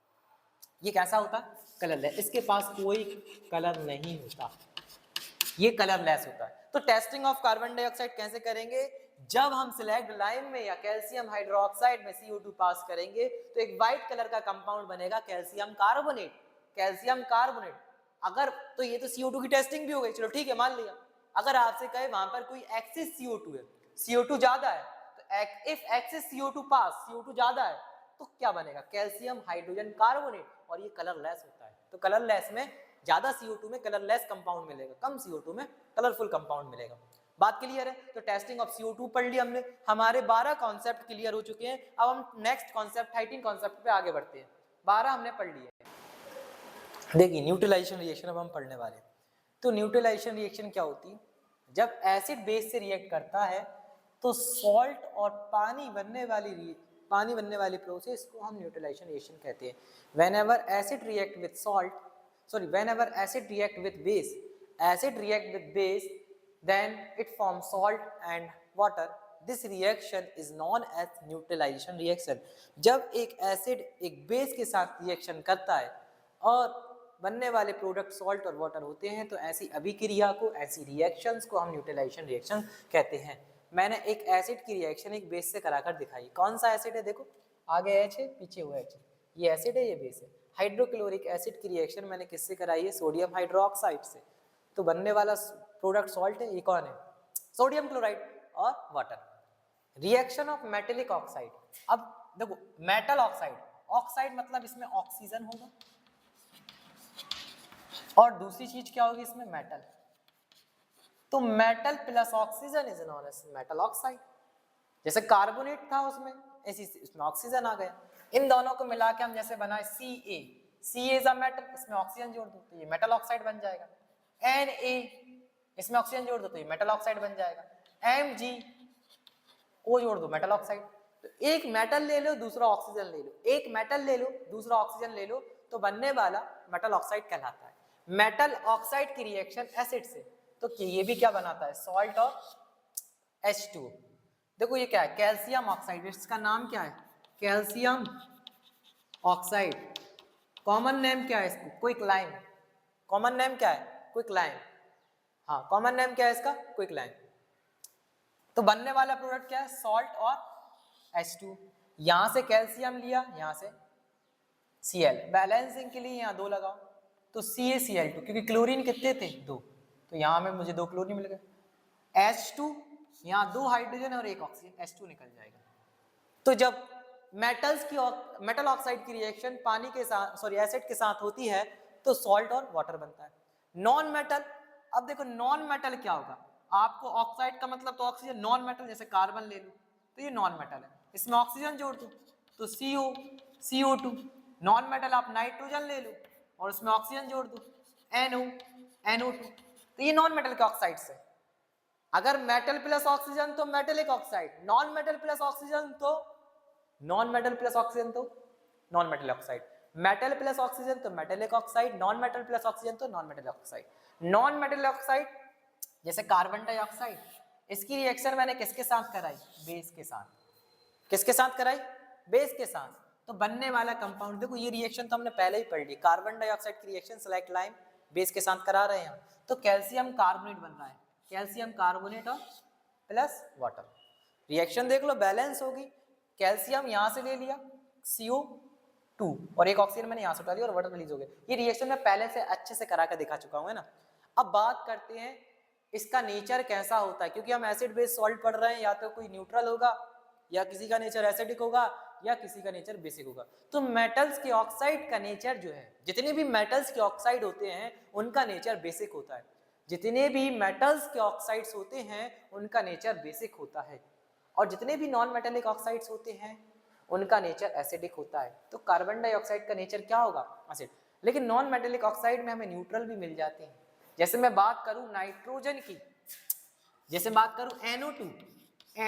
ये कैसा होता है, कलरलेस, इसके पास कोई कलर नहीं होता, ये कलरलेस होता है। तो टेस्टिंग ऑफ कार्बन डाइऑक्साइड कैसे करेंगे, जब हम सिलेक्ट लाइम में या कैल्शियम हाइड्रोक्साइड में CO2 पास करेंगे तो एक व्हाइट कलर का कंपाउंड बनेगा कैल्शियम कार्बोनेट, कैल्शियम कार्बोनेट। अगर तो ये तो CO2 की टेस्टिंग भी हो गई, चलो ठीक है मान लिया। अगर आपसे कहे वहां पर कोई एक्सिस CO2 है, CO2 ज्यादा है, तो if axis CO2 pass, CO2 ज्यादा है तो क्या बनेगा, कैल्शियम हाइड्रोजन कार्बोनेट, और ये कलरलेस होता है। तो कलरलेस में ज्यादा CO2 में कलरलेस कंपाउंड मिलेगा, कम CO2 में कलरफुल कंपाउंड मिलेगा। बात क्लियर है। तो टेस्टिंग ऑफ CO2 पढ़ लिया हमने, हमारे 12 कॉन्सेप्ट क्लियर हो चुके हैं। अब हम नेक्स्ट कॉन्सेप्ट 13 कॉन्सेप्ट पे आगे बढ़ते हैं। 12 हमने पढ़ लिए। देखिए न्यूट्रलाइजेशन रिएक्शन अब हम पढ़ने वाले हैं। तो न्यूट्रलाइजेशन रिएक्शन क्या होती है, जब एसिड बेस से रिएक्ट करता है तो सॉल्ट और पानी बनने वाली प्रोसेस को हम न्यूट्रलाइजेशन रिएक्शन कहते हैं। Whenever acid react with salt, whenever acid react with base, then it forms salt and water. This reaction is known as neutralization reaction. जब एक एसिड एक बेस के साथ रिएक्शन करता है और बनने वाले प्रोडक्ट सॉल्ट और वाटर होते हैं, तो ऐसी अभिक्रिया को, ऐसी रिएक्शंस को हम न्यूट्रलाइजेशन रिएक्शन कहते हैं। मैंने एक एसिड की रिएक्शन एक बेस से कराकर दिखाई। कौन सा एसिड है, देखो आगे H है, पीछे हुआ H, ये एसिड है, ये बेस है। हाइड्रोक्लोरिक एसिड की रिएक्शन मैंने किससे कराई है, सोडियम हाइड्रोक्साइड से। तो बनने वाला प्रोडक्ट सॉल्ट है, ये कौन है, सोडियम क्लोराइड और water. Reaction of metallic oxide, अब देखो मेटल ऑक्साइड, ऑक्साइड मतलब इसमें ऑक्सीजन होगा और दूसरी चीज क्या होगी इसमें, मेटल। तो metal plus oxygen is known as metal oxide. जैसे कार्बोनेट था उसमें, ऐसी इसमें ऑक्सीजन आ गया। इन दोनों को मिला के हम जैसे बनाए Ca, Ca is a metal, इसमें ऑक्सीजन जोड़ दो तो ये मेटल ऑक्साइड बन जाएगा। Na, इसमें ऑक्सीजन जोड़ दो तो ये मेटल ऑक्साइड बन जाएगा। Mg, O जोड़ दो, मेटल ऑक्साइड। तो एक मेटल ले लो, दूसरा ऑक्सीजन ले लो, एक मेटल ले लो, दूसरा ऑक्सीजन ले लो, तो बनने वाला मेटल ऑक्साइड कहलाता है। मेटल ऑक्साइड की रिएक्शन एसिड से, तो ये भी क्या बनाता है, सॉल्ट और H2। देखो ये क्या है, कैल्शियम ऑक्साइड, इसका नाम क्या है, कैल्शियम ऑक्साइड। कॉमन नेम क्या है इसको, क्विक लाइम। कॉमन नेम क्या है, क्विक लाइम। हाँ कॉमन नेम क्या है इसका, क्विक लाइम। तो बनने वाला प्रोडक्ट क्या है, सॉल्ट और H2। यहां से कैल्शियम लिया, यहां से Cl, बैलेंसिंग के लिए यहाँ 2 लगाओ तो CaCl2, क्योंकि क्लोरीन कितने थे, 2, तो यहाँ में मुझे 2 क्लोरीन मिल गए। H2, यहाँ 2 हाइड्रोजन और 1 ऑक्सीजन, H2 निकल जाएगा। तो जब मेटल ऑक्साइड की रिएक्शन पानी के साथ, एसिड के साथ होती है तो सॉल्ट और वाटर बनता है। नॉन मेटल, अब देखो नॉन मेटल क्या होगा, आपको ऑक्साइड का मतलब तो ऑक्सीजन, नॉन मेटल जैसे कार्बन ले लो तो ये नॉन मेटल है, इसमें ऑक्सीजन जोड़ दो तो CO2। नॉन मेटल आप नाइट्रोजन ले लो और उसमें ऑक्सीजन जोड़ दो, NO2। तो ये नॉन मेटल के ऑक्साइड्स है। अगर मेटल प्लस ऑक्सीजन तो metallic oxide, non metal plus oxygen तो नॉन मेटल प्लस ऑक्सीजन तो non metal oxide, metal plus oxygen तो metallic oxide, non metal plus oxygen तो non metal oxide. Non metal oxide जैसे कार्बन डाइऑक्साइड, इसकी रिएक्शन मैंने किसके साथ कराई, बेस के साथ। किसके साथ कराई, बेस के साथ। तो बनने वाला कंपाउंड, देखो ये रिएक्शन तो हमने पहले ही पढ़ ली, कार्बन डाइऑक्साइड की रिएक्शन सेलेक्ट लाइम बेस के साथ करा रहे हैं हम, तो कैल्शियम कार्बोनेट बन रहा है, कैल्शियम कार्बोनेट और प्लस वाटर। रिएक्शन देख लो बैलेंस होगी, कैल्शियम यहाँ से ले लिया CO2 और एक ऑक्सीजन मैंने यहाँ से उठा लिया और वाटर रिलीज हो गया। ये रिएक्शन मैं पहले से अच्छे से करा कर दिखा चुका हूँ, है ना। अब बात करते हैं इसका नेचर कैसा होता है, क्योंकि हम एसिड बेस सॉल्ट पढ़ रहे हैं, या तो कोई न्यूट्रल होगा, या किसी का नेचर एसिडिक होगा, या किसी का नेचर बेसिक होगा। तो मेटल्स के ऑक्साइड का नेचर जो है, जितने भी मेटल्स के ऑक्साइड होते हैं उनका नेचर बेसिक होता है, जितने भी मेटल्स के ऑक्साइड्स होते हैं उनका नेचर बेसिक होता है, और जितने भी नॉन मेटेलिक ऑक्साइड्स होते हैं उनका नेचर एसिडिक होता है। तो कार्बन डाइऑक्साइड का नेचर क्या होगा, एसिड। लेकिन नॉन मेटेलिक ऑक्साइड में हमें न्यूट्रल भी मिल जाते हैं। जैसे मैं बात करूं नाइट्रोजन की, जैसे बात करूं NO2,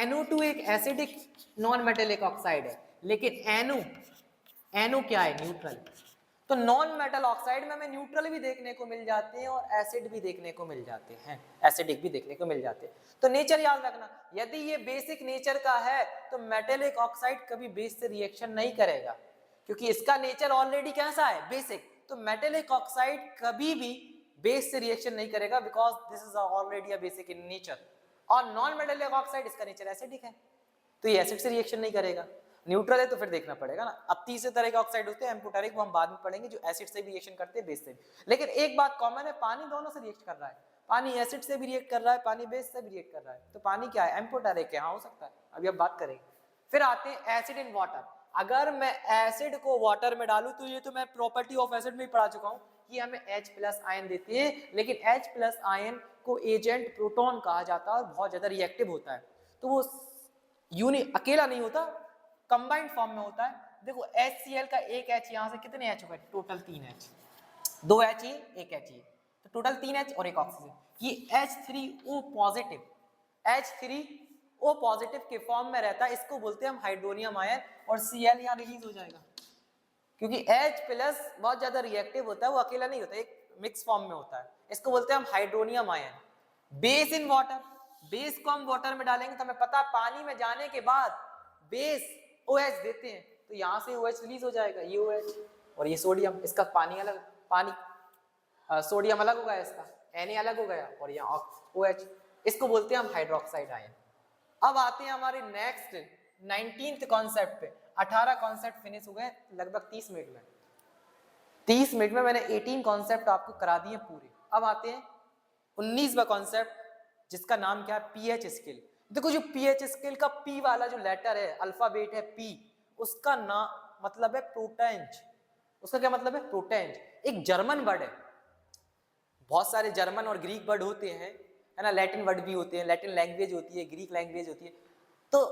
NO2 एक एसिडिक नॉन मेटेलिक ऑक्साइड है, लेकिन NO क्या है, न्यूट्रल। तो नॉन मेटल ऑक्साइड में हमें न्यूट्रल भी देखने को मिल जाते हैं और एसिड भी देखने को मिल जाते हैं, एसिडिक भी देखने को मिल जाते हैं। तो नेचर याद रखना, यदि ये बेसिक नेचर का है तो मेटेलिक ऑक्साइड कभी बेस से रिएक्शन नहीं करेगा, क्योंकि इसका नेचर ऑलरेडी कैसा है, बेसिक। तो मेटेलिक ऑक्साइड कभी भी बेस से रिएक्शन नहीं करेगा, because this is already a basic in nature. और नॉन मेटेलिक ऑक्साइड, इसका नेचर एसिडिक है, तो ये एसिड से रिएक्शन नहीं करेगा। न्यूट्रल है तो फिर देखना पड़ेगा ना। अब तीसरे तरह के ऑक्साइड होते हैं एम्फोटेरिक, वो हम बाद में पढ़ेंगे, जो एसिड से भी रिएक्शन करते हैं, बेस से भी। लेकिन एक बात कॉमन है, पानी दोनों से रिएक्ट कर रहा है, पानी एसिड से भी रिएक्ट कर रहा है, पानी बेस से भी रिएक्ट कर रहा है। तो पानी क्या है, एम्फोटेरिक है, हाँ हो सकता है, अभी अब बात करेंगे। फिर आते हैं एसिड इन वाटर। अगर मैं एसिड को वाटर में डालूं तो ये तो मैं प्रॉपर्टी ऑफ एसिड में ही पढ़ा चुका हूं कि हमें H+ आयन देते हैं, लेकिन H+ आयन को एजेंट प्रोटॉन कहा जाता है और बहुत ज्यादा रिएक्टिव होता है। तो वो अकेला नहीं होता, कंबाइंड फॉर्म में होता है। देखो HCl का एक H, यहाँ से कितने H हो गए, टोटल 3 H, 2 H ये, एक H ये, तो टोटल 3 H और एक ऑक्सीजन। ये H3O पॉजिटिव, H3O पॉजिटिव के फॉर्म में रहता है, इसको बोलते हैं हम हाइड्रोनियम आयन, और Cl यहाँ रिलीज हो जाएगा, क्योंकि H+ बहुत ज्यादा रिएक्टिव होता है, वो अकेला नहीं होता, एक मिक्स फॉर्म में होता है, इसको बोलते हैं हम hydronium ion. Base in water, base को हम वाटर में डालेंगे तो हमें पता, पानी में जाने के बाद बेस OH देते हैं, तो यहाँ से OH रिलीज हो जाएगा, ये OH और ये सोडियम, इसका पानी अलग, सोडियम अलग हो गया, इसका Na अलग हो गया, और यहाँ OH, इसको बोलते हैं हम हाइड्रोक्साइड आयन। अब आते हैं हमारे नेक्स्ट 19th कॉन्सेप्ट पे। 18 कॉन्सेप्ट फिनिश हो गए लगभग 30 मिनट में। 30 मिनट में मैंने 18 कॉन्सेप्ट आपको करा दिए पूरे। अब आते हैं 19वां कॉन्सेप्ट, जिसका नाम क्या है, पीएच स्केल। देखो जो पीएच स्केल का पी वाला जो लेटर है, अल्फाबेट है पी, उसका नाम मतलब है प्रोटेंज। उसका क्या मतलब है, प्रोटेंज। एक जर्मन वर्ड है, बहुत सारे जर्मन और ग्रीक वर्ड होते हैं, है ना, लैटिन वर्ड भी होते हैं, लैटिन लैंग्वेज होती है, ग्रीक लैंग्वेज होती है। तो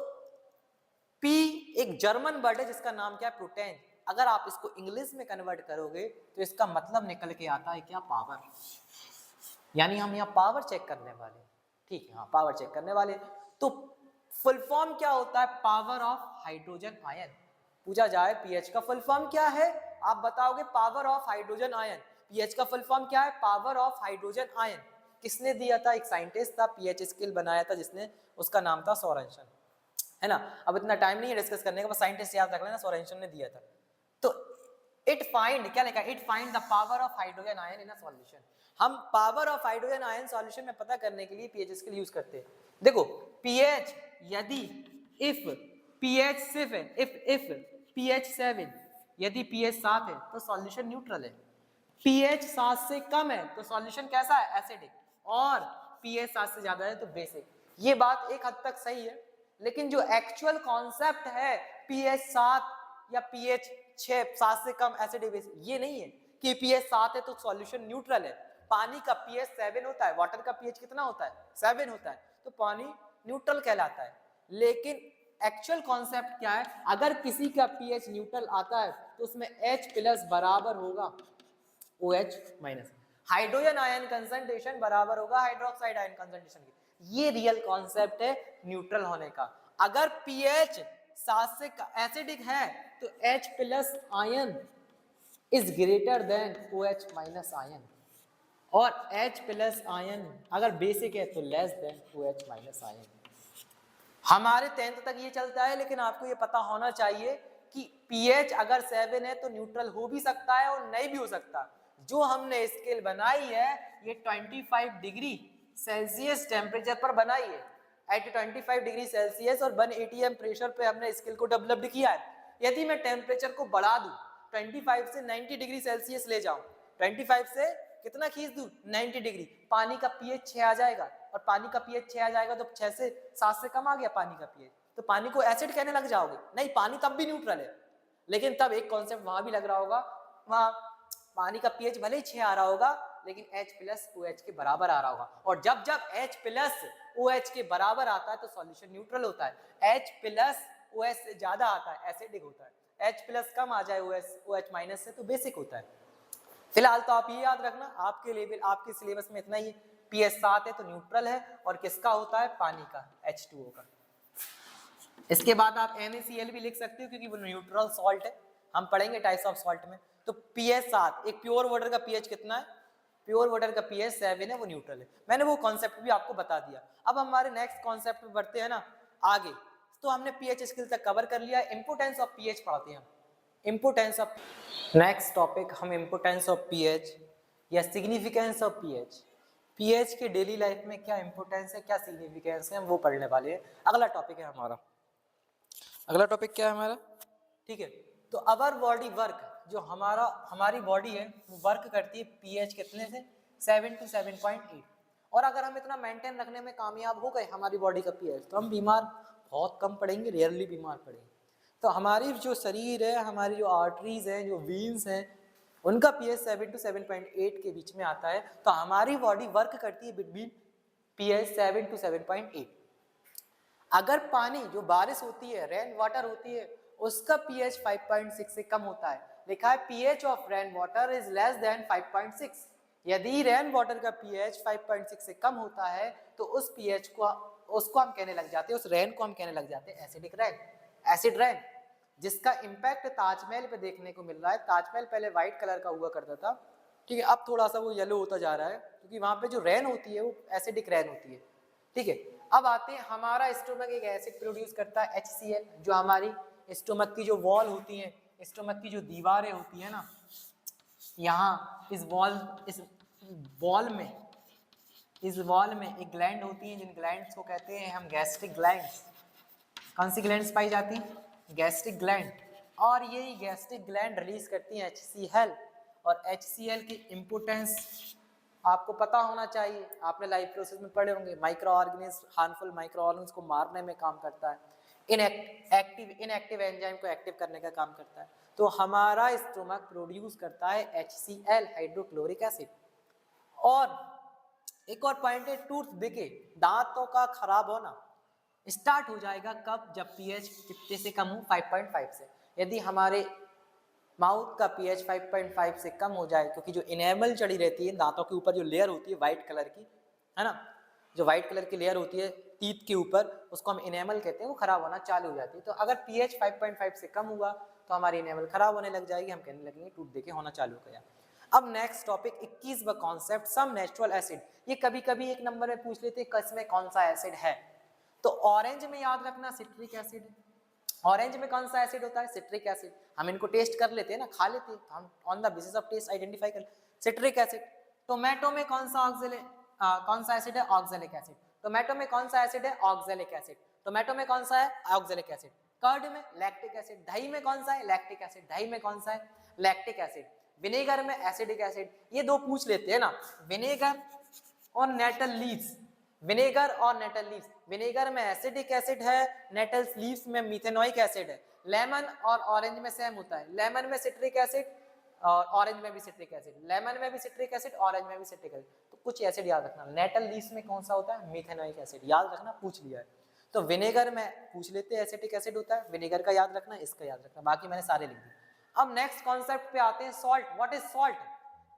पी एक जर्मन वर्ड है जिसका नाम क्या है, प्रोटेंज। अगर आप इसको इंग्लिश में कन्वर्ट करोगे तो इसका मतलब निकल के आता है क्या, पावर। यानी हम यहाँ पावर चेक करने वाले, ठीक है, हाँ पावर चेक करने वाले। तो फुल फॉर्म क्या होता है, पावर ऑफ हाइड्रोजन आयन। पूछा जाए पीएच का फुल फॉर्म क्या है, आप बताओगे power of hydrogen ion. PH का फुल फॉर्म क्या है, पावर ऑफ हाइड्रोजन आयन। किसने दिया था, एक साइंटिस्ट था, पीएच स्केल बनाया था जिसने, उसका नाम था सोरेनसन, है ना। अब इतना टाइम नहीं है डिस्कस करने का, बस साइंटिस्ट याद रख लेना, सोरेनसन ने दिया था। तो इट फाइंड, क्या लिखा, it find the power of hydrogen ion in a solution. हम power of hydrogen ion solution में पता करने के लिए पीएच स्केल यूज करते हैं। देखो पीएच, यदि इफ पीएच 7, यदि पीएच 7 है तो सॉल्यूशन न्यूट्रल है। पीएच 7 से कम है तो सॉल्यूशन कैसा है, एसिडिक, और पीएच 7 से ज्यादा है तो बेसिक। ये बात एक हद तक सही है, लेकिन जो एक्चुअल कॉन्सेप्ट है पीएच 7 या पीएच 7 से कम एसिडिक बेसिक, ये नहीं है कि पीएच 7 है तो सॉल्यूशन न्यूट्रल है। पानी का पीएच 7 होता है, वाटर का पीएच कितना होता है, 7 होता है, तो पानी न्यूट्रल कहलाता है। लेकिन एक्चुअल कॉन्सेप्ट क्या है, अगर किसी का पीएच न्यूट्रल आता है तो उसमें H+ बराबर होगा OH-। हाइड्रोजन आयन कंसंट्रेशन बराबर होगा हाइड्रोक्साइड आयन कंसंट्रेशन की। ये रियल कॉन्सेप्ट है न्यूट्रल होने का। अगर पीएच 7 से एसिडिक है तो H+ ion is greater than OH- ion, और H+ आयन अगर बेसिक है तो लेस देन OH- आयन। हमारे 10th तक ये चलता है, लेकिन आपको ये पता होना चाहिए कि पीएच अगर 7 है तो न्यूट्रल हो भी सकता है और नहीं भी हो सकता। जो हमने स्केल बनाई है ये 25 डिग्री सेल्सियस टेम्परेचर पर बनाई है, एट 25 डिग्री सेल्सियस और 1 atm प्रेशर पे हमने स्केल को डेवलप्ड किया है। यदि मैं टेम्परेचर को बढ़ा दूं, 25 से 90 डिग्री सेल्सियस ले जाऊं, 25 से कितना खींच दूं 90 डिग्री, पानी का पीएच 6 आ जाएगा, और पानी का पीएच 6 आ जाएगा तो 6 से 7 से कम आ गया पानी का पीएच, तो पानी को एसिड कहने लग जाओगे? नहीं, पानी तब भी न्यूट्रल है, लेकिन तब एक कॉन्सेप्ट वहां भी लग रहा होगा, वहां पानी का पीएच भले ही 6 आ रहा होगा लेकिन H प्लस OH के बराबर आ रहा होगा, और जब जब H प्लस OH के बराबर आता है तो सॉल्यूशन न्यूट्रल होता है। H प्लस OH से ज्यादा आता है एसिडिक होता है, H प्लस कम आ जाए OH माइनस से तो बेसिक होता है। फिलहाल तो आप ये याद रखना, आपके लेवल आपके सिलेबस में इतना ही, pH 7 है तो न्यूट्रल है, और किसका होता है? पानी का, H2O का। इसके बाद आप NaCl भी लिख सकते हो क्योंकि वो न्यूट्रल सॉल्ट है, हम पढ़ेंगे टाइप्स ऑफ सॉल्ट में। तो pH 7, एक प्योर वाटर का pH कितना है? प्योर वाटर का pH 7 है, वो न्यूट्रल है। मैंने वो कॉन्सेप्ट भी आपको बता दिया। अब हमारे नेक्स्ट कॉन्सेप्ट पे बढ़ते हैं ना आगे। तो हमने pH स्किल तक कवर कर लिया, इंपोर्टेंस ऑफ pH पढ़ते हैं हम। इंपोर्टेंस ऑफ, नेक्स्ट टॉपिक हम इंपोर्टेंस ऑफ pH या सिग्निफिकेंस ऑफ pH, pH के डेली लाइफ में क्या इंपोर्टेंस है, क्या सिग्निफिकेंस है, वो पढ़ने वाले हैं। अगला टॉपिक है हमारा, अगला टॉपिक क्या है हमारा? ठीक है, तो अवर बॉडी वर्क, जो हमारी बॉडी है वो वर्क करती है pH कितने से? 7 to 7.8, और अगर हम इतना मेंटेन रखने में कामयाब हो गए हमारी बॉडी का pH, तो हम बीमार बहुत कम पड़ेंगे, रेयरली बीमार पड़ेंगे। तो हमारी जो शरीर है, हमारी जो आर्टरीज हैं, जो वीन्स हैं, उनका pH 7 to 7.8 के बीच में आता है, तो हमारी बॉडी वर्क करती है बिटवीन pH 7 to 7.8। अगर पानी जो बारिश होती है, रेन वाटर होती है, उसका pH 5.6 से कम होता है, लिखा है pH of rain water is less than 5.6। यदि रेन वाटर का pH 5.6 से कम होता है तो उस pH को, उसको हम कहने लग जाते हैं, उस रेन को हम कहने लग जाते हैं एसिडिक रेन, एसिड रेन, जिसका इम्पैक्ट ताजमहल पे देखने को मिल रहा है। ताजमहल पहले व्हाइट कलर का हुआ करता था, ठीक है, अब थोड़ा सा वो येलो होता जा रहा है, क्योंकि वहां पे जो रेन होती है वो एसिडिक रेन होती है। ठीक है, अब आते हैं, हमारा स्टोमक एक एसिड प्रोड्यूस करता है HCl, जो हमारी स्टोमक की जो वॉल होती है, स्टोमक की जो दीवारें होती है ना, यहाँ इस वॉल में एक ग्लैंड होती है, जिन ग्लैंड्स को कहते हैं हम गैस्ट्रिक ग्लैंड्स। कौन सी ग्लैंड्स पाई जाती हैं? गैस्ट्रिक ग्लैंड, और यही गैस्ट्रिक ग्लैंड रिलीज करती हैं HCl, और HCl की इम्पोर्टेंस आपको पता होना चाहिए, आपने लाइफ प्रोसेस में पढ़े होंगे। Micro organism, harmful micro organism को मारने में काम करता है, इनएक्टिव एंजाइम को एक्टिव करने का काम करता है। तो हमारा स्टोमक प्रोड्यूस करता है HCl, हाइड्रोक्लोरिक एसिड। और एक और पॉइंट है, टूथ डिके, दांतों का खराब होना स्टार्ट हो जाएगा कब? जब pH कितने से कम हो? 5.5 से। यदि हमारे माउथ का pH 5.5 से कम हो जाए, क्योंकि जो इनेमल चढ़ी रहती है दांतों के ऊपर, जो लेयर होती है व्हाइट कलर की, है ना, जो व्हाइट कलर की लेयर होती है टीथ के ऊपर, उसको हम इनेमल कहते हैं, वो खराब होना चालू हो जाती है। तो अगर pH 5.5 से कम हुआ तो हमारी इनेमल खराब होने लग जाएगी, हम कहने लगेंगे टूथ देखे होना चालू हो गया। अब नेक्स्ट टॉपिक 21वां कॉन्सेप्ट, सम नेचुरल एसिड। ये कभी कभी एक नंबर में पूछ लेते हैं इसमें कौन सा एसिड है, तो ऑरेंज में याद रखना सिट्रिक एसिड है। ऑरेंज में कौन सा एसिड होता है? Citric acid. हम इनको टेस्ट कर लेते हैं ना, खा लेते हैं, तो हम on the basis of test identify कर सिट्रिक एसिड। टोमेटो में कौन सा एसिड है? Oxalic acid. टोमेटो में कौन सा एसिड है? Oxalic acid. टोमेटो में कौन सा है? Oxalic acid. कर्ड में लैक्टिक एसिड। दही में कौन सा है? Lactic acid. दही में कौन सा है? Lactic acid. विनेगर में एसिडिक एसिड। ये दो पूछ लेते हैं ना, विनेगर और नेटल लीव्स। विनेगर और नेटल लीव्स, विनेगर में एसिडिक एसिड है, नेटल लीव्स में मिथेनोइक एसिड है। लेमन और ऑरेंज में सेम होता है, लेमन में सिट्रिक एसिड और ऑरेंज में भी सिट्रिक एसिड, लेमन में भी सिट्रिक एसिड, ऑरेंज में भी सिट्रिक एसिड। तो कुछ एसिड याद रखना, नेटल लीव्स में कौन सा होता है? मिथेनोइक एसिड, याद रखना, पूछ लिया है। तो विनेगर में पूछ लेते हैं एसिटिक एसिड होता है, विनेगर का याद रखना, इसका याद रखना, बाकी मैंने सारे लिख दिए। अब नेक्स्ट कॉन्सेप्ट पे आते हैं, salt. What is salt?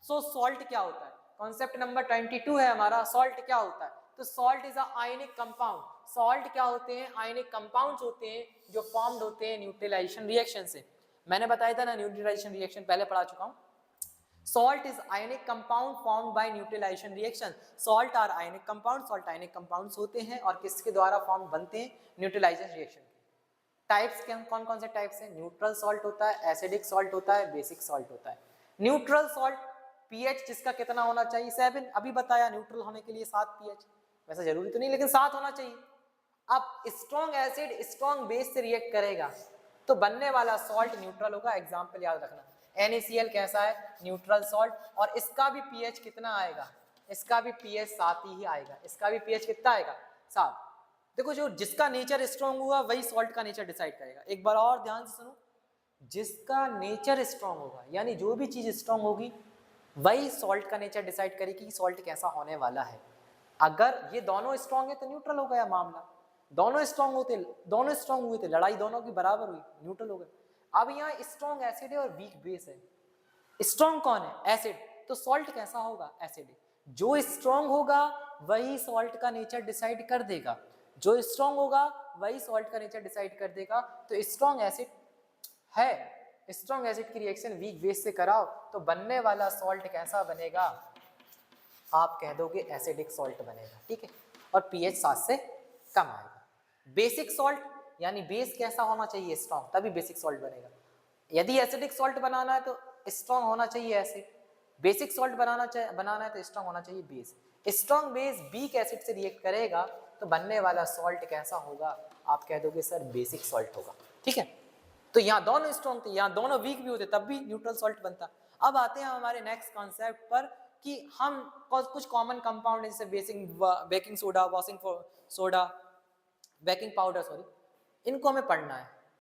So salt क्या होता है? कॉन्सेप्ट नंबर 22 है हमारा, सॉल्ट क्या होता है? तो salt is ionic compound. Salt क्या होते हैं? आयनिक कंपाउंड्स होते हैं जो फॉर्म्ड होते हैं न्यूट्रलाइजेशन रिएक्शन से। मैंने बताया था ना, न्यूट्रलाइजेशन रिएक्शन पहले पढ़ा चुका हूं। Salt is ionic compound formed by neutralization reaction. Salt are ionic compound, salt ionic compounds होते हैं और किसके द्वारा फॉर्म बनते हैं? Neutralisation reaction. टाइप्स के कौन कौन से टाइप्स हैं? न्यूट्रल सॉल्ट होता है, एसिडिक सॉल्ट होता है, बेसिक सॉल्ट होता है। न्यूट्रल सॉल्ट पीएच जिसका कितना होना चाहिए? 7। अभी बताया न्यूट्रल होने के लिए 7 पीएच, वैसे जरूरी तो नहीं लेकिन 7 होना चाहिए। अब स्ट्रॉन्ग एसिड स्ट्रॉन्ग बेस से रिएक्ट करेगा तो बनने वाला सॉल्ट न्यूट्रल होगा। एग्जाम्पल याद रखना, NaCl कैसा है, न्यूट्रल सॉल्ट, और इसका भी पीएच कितना आएगा, इसका भी पीएच 7 ही आएगा, इसका भी पीएच कितना आएगा, 7। देखो जो जिसका नेचर स्ट्रॉन्ग होगा वही सॉल्ट का नेचर डिसाइड करेगा। एक बार और ध्यान से सुनो, जिसका नेचर स्ट्रॉन्ग होगा, यानी जो भी चीज स्ट्रॉन्ग होगी वही सॉल्ट का नेचर डिसाइड करेगी कि सॉल्ट कैसा होने वाला है। अगर ये दोनों स्ट्रॉन्ग है तो न्यूट्रल हो गया मामला, दोनों स्ट्रॉन्ग हुए थे, लड़ाई दोनों की बराबर हुई, न्यूट्रल हो गया। अब यहाँ स्ट्रॉन्ग एसिड है और वीक बेस है, स्ट्रॉन्ग कौन है, एसिड, तो सॉल्ट कैसा होगा, एसिडिक। जो स्ट्रॉन्ग होगा वही सॉल्ट का नेचर डिसाइड कर देगा, जो स्ट्रॉन्ग होगा वही सॉल्ट का नेचर डिसाइड कर देगा। तो स्ट्रॉन्ग एसिड है, स्ट्रॉन्ग एसिड की रिएक्शन वीक बेस से कराओ तो बनने वाला सॉल्ट कैसा बनेगा, आप कह दोगे एसिडिक सॉल्ट बनेगा, ठीक है, और पीएच 7 से कम आएगा। बेसिक सॉल्ट यानी बेस कैसा होना चाहिए, स्ट्रॉन्ग, तभी बेसिक सॉल्ट बनेगा। यदि एसिडिक सॉल्ट बनाना है तो स्ट्रॉन्ग होना चाहिए एसिड, बेसिक सॉल्ट बनाना है तो स्ट्रॉन्ग होना चाहिए base. Strong base weak acid से रिएक्ट करेगा तो बनने वाला सॉल्ट कैसा होगा, आप कह दोगे सर बेसिक सॉल्ट होगा, ठीक है। तो यहाँ दोनों स्ट्रॉन्ग थे, यहाँ दोनों वीक भी होते तब भी न्यूट्रल सॉल्ट बनता। अब आते हैं हमारे नेक्स्ट कॉन्सेप्ट पर कि हम कुछ कॉमन कंपाउंड जैसे baking soda, washing soda, baking powder, sorry, इनको हमें पढ़ना है।